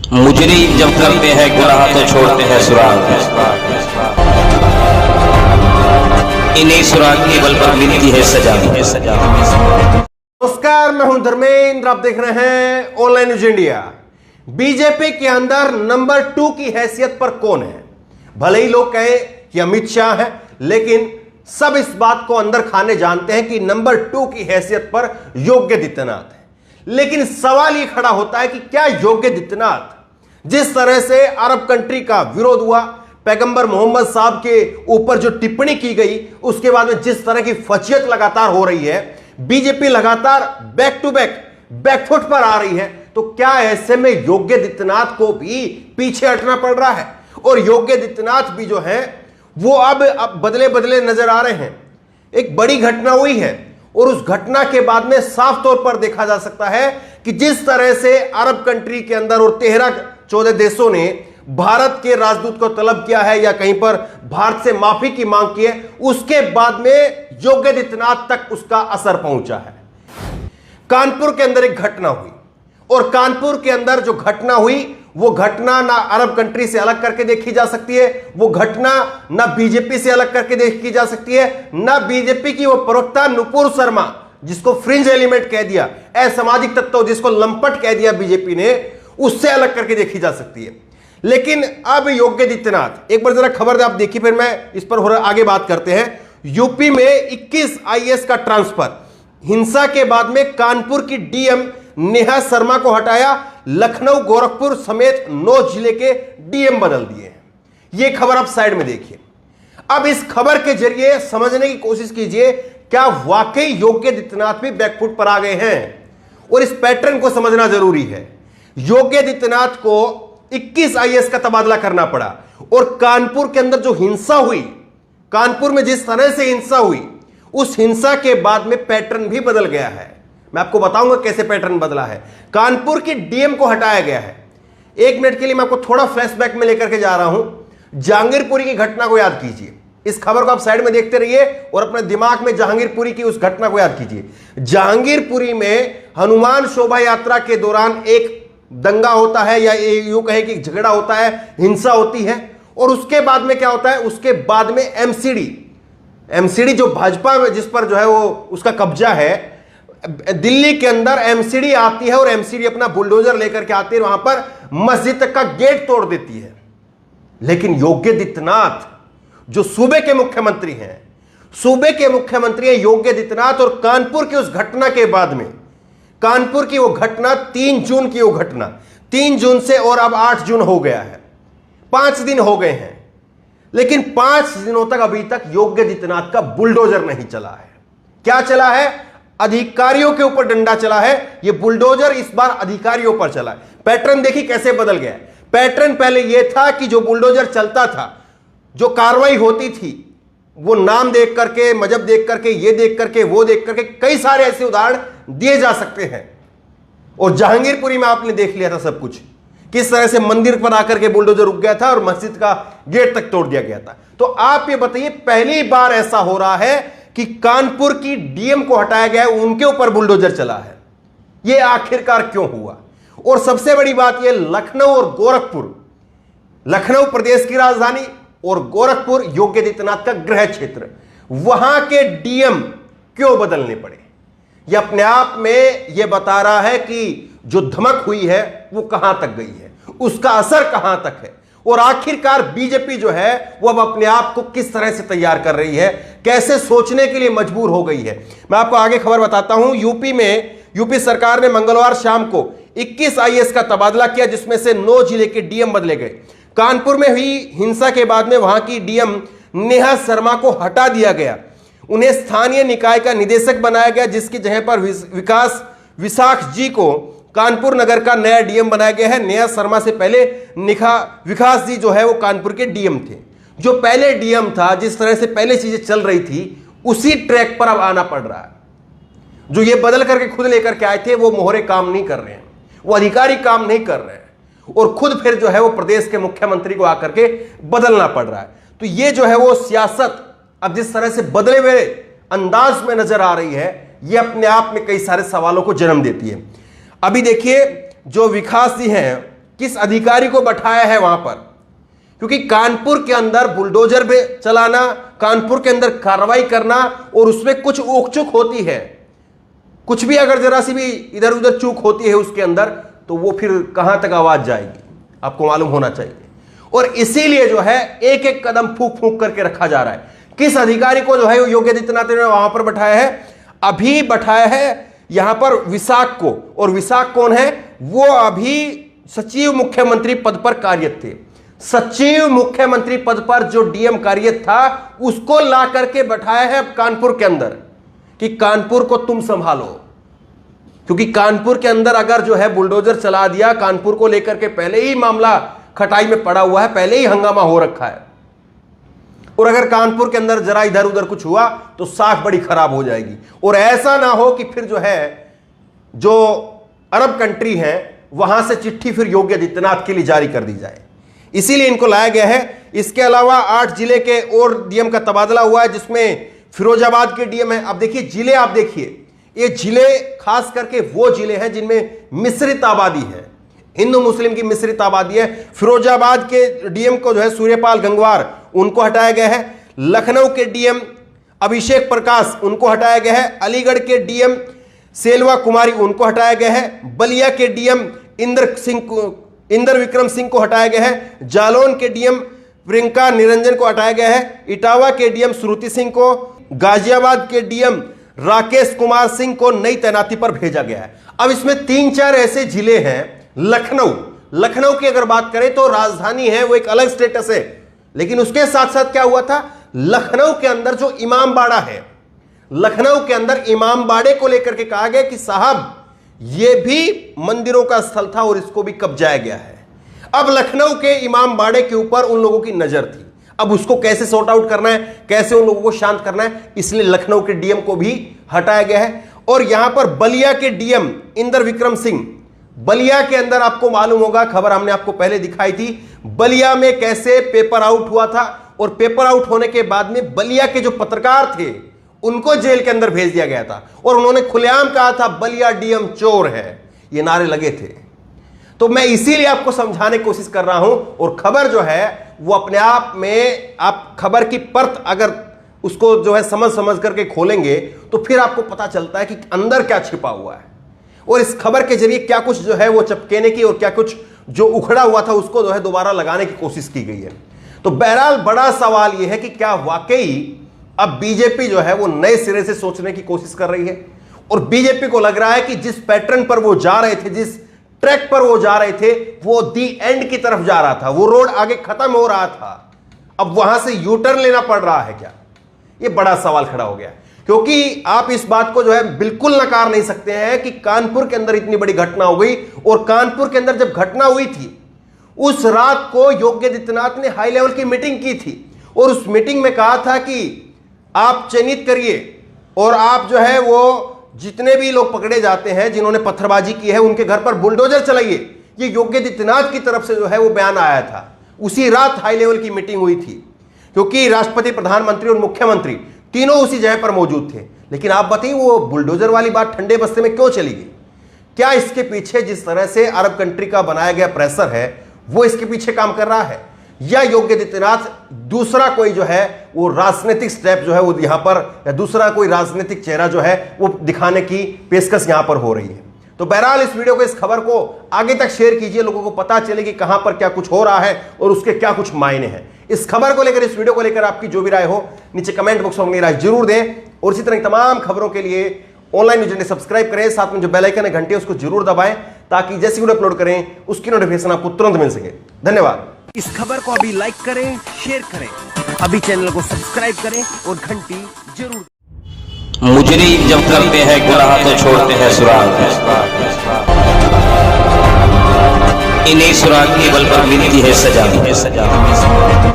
मुजरिम जब करते हैं गुनाह तो छोड़ते हैं सुराग, इन्हीं सुराग के बल पर मिलती है सजा। नमस्कार, मैं हूं धर्मेंद्र, आप देख रहे हैं ऑनलाइन न्यूज इंडिया। बीजेपी के अंदर नंबर 2 की हैसियत पर कौन है? भले ही लोग कहें कि अमित शाह है, लेकिन सब इस बात को अंदर खाने जानते हैं कि नंबर 2 की हैसियत पर योगी आदित्यनाथ है। लेकिन सवाल यह खड़ा होता है कि क्या योगी आदित्यनाथ, जिस तरह से अरब कंट्री का विरोध हुआ, पैगंबर मोहम्मद साहब के ऊपर जो टिप्पणी की गई, उसके बाद में जिस तरह की फजीयत लगातार हो रही है, बीजेपी लगातार बैक टू बैकफुट पर आ रही है, तो क्या ऐसे में योगी आदित्यनाथ को भी पीछे हटना पड़ रहा है? और योगी आदित्यनाथ भी जो है वो अब बदले बदले नजर आ रहे हैं। एक बड़ी घटना हुई है और उस घटना के बाद में साफ तौर पर देखा जा सकता है कि जिस तरह से अरब कंट्री के अंदर और 13-14 देशों ने भारत के राजदूत को तलब किया है या कहीं पर भारत से माफी की मांग की है, उसके बाद में योगी आदित्यनाथ तक उसका असर पहुंचा है। कानपुर के अंदर एक घटना हुई और कानपुर के अंदर जो घटना हुई वो घटना ना अरब कंट्री से अलग करके देखी जा सकती है, वो घटना ना बीजेपी से अलग करके देखी जा सकती है, ना बीजेपी की वो प्रवक्ता नुपुर शर्मा जिसको फ्रिंज एलिमेंट कह दिया, असामाजिक तत्व जिसको लंपट कह दिया बीजेपी ने, उससे अलग करके देखी जा सकती है। लेकिन अब योगी आदित्यनाथ, एक बार जरा खबर आप देखिए, फिर मैं इस पर आगे बात करते हैं। यूपी में 21 आईएएस का ट्रांसफर, हिंसा के बाद में कानपुर की डीएम नेहा शर्मा को हटाया, लखनऊ गोरखपुर समेत 9 जिले के डीएम बदल दिए हैं। यह खबर आप साइड में देखिए। अब इस खबर के जरिए समझने की कोशिश कीजिए, क्या वाकई योगी आदित्यनाथ भी बैकफुट पर आ गए हैं? और इस पैटर्न को समझना जरूरी है। योगी आदित्यनाथ को 21 आईएएस का तबादला करना पड़ा और कानपुर के अंदर जो हिंसा हुई, कानपुर में जिस तरह से हिंसा हुई, उस हिंसा के बाद में पैटर्न भी बदल गया है। मैं आपको बताऊंगा कैसे पैटर्न बदला है। कानपुर की डीएम को हटाया गया है। एक मिनट के लिए मैं आपको थोड़ा फ्लैशबैक में लेकर के जा रहा हूं। जहांगीरपुरी की घटना को याद कीजिए। इस खबर को आप साइड में देखते रहिए और अपने दिमाग में जहांगीरपुरी की उस घटना को याद कीजिए। जहांगीरपुरी में हनुमान शोभा यात्रा के दौरान एक दंगा होता है, या यूं कहे कि झगड़ा होता है, हिंसा होती है, और उसके बाद में क्या होता है? उसके बाद में एमसीडी जो भाजपा में, जिस पर जो है वो उसका कब्जा है, दिल्ली के अंदर एमसीडी आती है और एमसीडी अपना बुलडोजर लेकर के आती है, वहां पर मस्जिद का गेट तोड़ देती है। लेकिन योगी आदित्यनाथ जो सूबे के मुख्यमंत्री हैं, योगी आदित्यनाथ, और कानपुर की उस घटना के बाद में, कानपुर की वो घटना 3 जून की वो घटना, 3 जून से और अब 8 जून हो गया है, 5 दिन हो गए हैं, लेकिन 5 दिनों तक अभी तक योगी आदित्यनाथ का बुलडोजर नहीं चला है। क्या चला है? अधिकारियों के ऊपर डंडा चला है। यह बुलडोजर इस बार अधिकारियों पर चला है। पैटर्न देखिए कैसे बदल गया है। पैटर्न पहले यह था कि जो बुलडोजर चलता था, जो कार्रवाई होती थी, वो नाम देख करके, मजहब देख करके, ये देख करके, वो देख करके, कई सारे ऐसे उदाहरण दिए जा सकते हैं। और जहांगीरपुरी में आपने देख लिया था सब कुछ, किस तरह से मंदिर पर आकर के बुलडोजर रुक गया था और मस्जिद का गेट तक तोड़ दिया गया था। तो आप ये बताइए, पहली बार ऐसा हो रहा है कि कानपुर की डीएम को हटाया गया है, उनके ऊपर बुलडोजर चला है। यह आखिरकार क्यों हुआ? और सबसे बड़ी बात यह, लखनऊ और गोरखपुर, लखनऊ प्रदेश की राजधानी और गोरखपुर योगी आदित्यनाथ का गृह क्षेत्र, वहां के डीएम क्यों बदलने पड़े? यह अपने आप में यह बता रहा है कि जो धमक हुई है वो कहां तक गई है, उसका असर कहां तक है, और आखिरकार बीजेपी जो है वो अब अपने आप को किस तरह से तैयार कर रही है, कैसे सोचने के लिए मजबूर हो गई है। मैं आपको आगे खबर बताता हूं। यूपी सरकार ने मंगलवार शाम को 21 आईएएस का तबादला किया, जिसमें से 9 जिले के डीएम बदले गए। कानपुर में हुई हिंसा के बाद में वहां की डीएम नेहा शर्मा को हटा दिया गया। उन्हें स्थानीय निकाय का निदेशक बनाया गया, जिसकी जगह पर विशाख जी को कानपुर नगर का नया डीएम बनाया गया है। नेहा शर्मा से पहले विकास जी जो है वो कानपुर के डीएम थे। जो पहले डीएम था, जिस तरह से पहले चीजें चल रही थी, उसी ट्रैक पर अब आना पड़ रहा है। जो ये बदल करके खुद लेकर के आए थे, वो मोहरे काम नहीं कर रहे हैं, वो अधिकारी काम नहीं कर रहे हैं, और खुद फिर जो है वो प्रदेश के मुख्यमंत्री को आकर के बदलना पड़ रहा है। तो ये जो है वो सियासत अब जिस तरह से बदले हुए अंदाज में नजर आ रही है, ये अपने आप में कई सारे सवालों को जन्म देती है। अभी देखिए, जो विकास जी हैं किस अधिकारी को बैठाया है वहां पर, क्योंकि कानपुर के अंदर बुलडोजर भी चलाना, कानपुर के अंदर कार्रवाई करना, और उसमें कुछ ऊक-चूक होती है, कुछ भी अगर जरा सी भी इधर उधर चूक होती है उसके अंदर, तो वो फिर कहां तक आवाज जाएगी, आपको मालूम होना चाहिए। और इसीलिए जो है एक एक कदम फूक फूक करके रखा जा रहा है। किस अधिकारी को जो है योगी आदित्यनाथ ने वहां पर बैठाया है? अभी बैठाया है यहां पर विशाख को, और विशाख कौन है? वो अभी सचिव मुख्यमंत्री पद पर कार्यरत थे। सचिव मुख्यमंत्री पद पर जो डीएम कार्यरत था, उसको ला करके बैठाया है कानपुर के अंदर कि कानपुर को तुम संभालो, क्योंकि कानपुर के अंदर अगर जो है बुलडोजर चला दिया, कानपुर को लेकर के पहले ही मामला खटाई में पड़ा हुआ है, पहले ही हंगामा हो रखा है, और अगर कानपुर के अंदर जरा इधर उधर कुछ हुआ तो साख बड़ी खराब हो जाएगी। और ऐसा ना हो कि फिर जो है जो अरब कंट्री है वहां से चिट्ठी फिर योगी आदित्यनाथ के लिए जारी कर दी जाए, इसीलिए इनको लाया गया है। इसके अलावा 8 जिले के और डीएम का तबादला हुआ है, जिसमें फिरोजाबाद के डीएम है। अब देखिए जिले, आप देखिए ये जिले खास करके वो जिले हैं जिनमें मिश्रित आबादी है, हिंदू मुस्लिम की मिश्रित आबादी है। फिरोजाबाद के डीएम को जो है सूर्यपाल गंगवार, उनको हटाया गया है। लखनऊ के डीएम अभिषेक प्रकाश, उनको हटाया गया है। अलीगढ़ के डीएम सेल्वा कुमारी, उनको हटाया गया है। बलिया के डीएम इंदर विक्रम सिंह को हटाया गया है। जालौन के डीएम प्रियंका निरंजन को हटाया गया है। इटावा के डीएम श्रुति सिंह को, गाजियाबाद के डीएम राकेश कुमार सिंह को नई तैनाती पर भेजा गया है। अब इसमें 3-4 ऐसे जिले हैं। लखनऊ की अगर बात करें तो राजधानी है, वो एक अलग स्टेटस है, लेकिन उसके साथ साथ क्या हुआ था, लखनऊ के अंदर जो इमामबाड़ा है, लखनऊ के अंदर इमामबाड़े को लेकर के कहा गया कि साहब ये भी मंदिरों का स्थल था और इसको भी कब्जाया गया है। अब लखनऊ के इमामबाड़े के ऊपर उन लोगों की नजर थी, अब उसको कैसे सॉर्ट आउट करना है, कैसे उन लोगों को शांत करना है, इसलिए लखनऊ के डीएम को भी हटाया गया है। और यहां पर बलिया के डीएम इंदर विक्रम सिंह, बलिया के अंदर आपको मालूम होगा, खबर हमने आपको पहले दिखाई थी, बलिया में कैसे पेपर आउट हुआ था, और पेपर आउट होने के बाद में बलिया के जो पत्रकार थे उनको जेल के अंदर भेज दिया गया था, और उन्होंने खुलेआम कहा था बलिया डीएम चोर है, ये नारे लगे थे। तो मैं इसीलिए आपको समझाने की कोशिश कर रहा हूं, और खबर जो है वो अपने आप में, आप खबर की परत अगर उसको जो है समझ करके खोलेंगे तो फिर आपको पता चलता है कि अंदर क्या छिपा हुआ है, और इस खबर के जरिए क्या कुछ जो है वो चपकेने की और क्या कुछ जो उखड़ा हुआ था उसको जो है दोबारा लगाने की कोशिश की गई है। तो बहरहाल बड़ा सवाल यह है कि क्या वाकई अब बीजेपी जो है वो नए सिरे से सोचने की कोशिश कर रही है, और बीजेपी को लग रहा है कि जिस पैटर्न पर वो जा रहे थे, जिस ट्रैक पर वो जा रहे थे, वो दी एंड की तरफ जा रहा था, वो रोड आगे खत्म हो रहा था, अब वहां से यू टर्न लेना पड़ रहा है क्या? ये बड़ा सवाल खड़ा हो गया, क्योंकि आप इस बात को जो है बिल्कुल नकार नहीं सकते हैं कि कानपुर के अंदर इतनी बड़ी घटना हो गई, और कानपुर के अंदर जब घटना हुई थी उस रात को योगी आदित्यनाथ ने हाई लेवल की मीटिंग की थी, और उस मीटिंग में कहा था कि आप चयनित करिए, और आप जो है वो जितने भी लोग पकड़े जाते हैं जिन्होंने पत्थरबाजी की है उनके घर पर बुलडोजर चलाइए। ये योगी आदित्यनाथ की तरफ से जो है वो बयान आया था। उसी रात हाई लेवल की मीटिंग हुई थी, क्योंकि राष्ट्रपति, प्रधानमंत्री और मुख्यमंत्री तीनों उसी जगह पर मौजूद थे। लेकिन आप बताइए वो बुलडोजर वाली बात ठंडे बस्ते में क्यों चली गई? क्या इसके पीछे जिस तरह से अरब कंट्री का बनाया गया प्रेशर है वो इसके पीछे काम कर रहा है, या योगी आदित्यनाथ दूसरा कोई जो है वो राजनीतिक स्टेप जो है वो यहां पर, या दूसरा कोई राजनीतिक चेहरा जो है वो दिखाने की पेशकश यहां पर हो रही है? तो बहरहाल इस वीडियो को, इस खबर को आगे तक शेयर कीजिए, लोगों को पता चले कि कहां पर क्या कुछ हो रहा है और उसके क्या कुछ मायने हैं। इस खबर को लेकर, इस वीडियो को लेकर आपकी जो भी राय हो नीचे कमेंट बॉक्स में अपनी राय जरूर दें, और इसी तरह तमाम खबरों के लिए ऑनलाइन न्यूज़ इंडिया सब्सक्राइब करें, साथ में जो बेल आइकन है घंटे उसको जरूर दबाएं, ताकि जैसी वीडियो अपलोड करें उसकी नोटिफिकेशन आपको तुरंत मिल सके। धन्यवाद। इस खबर को अभी लाइक करें, शेयर करें, अभी चैनल को सब्सक्राइब करें और घंटी जरूर। मुजरिम जब करते हैं गुनाह तो छोड़ते हैं सुराग, इन्हीं सुराग के बल पर मिलती है सजा।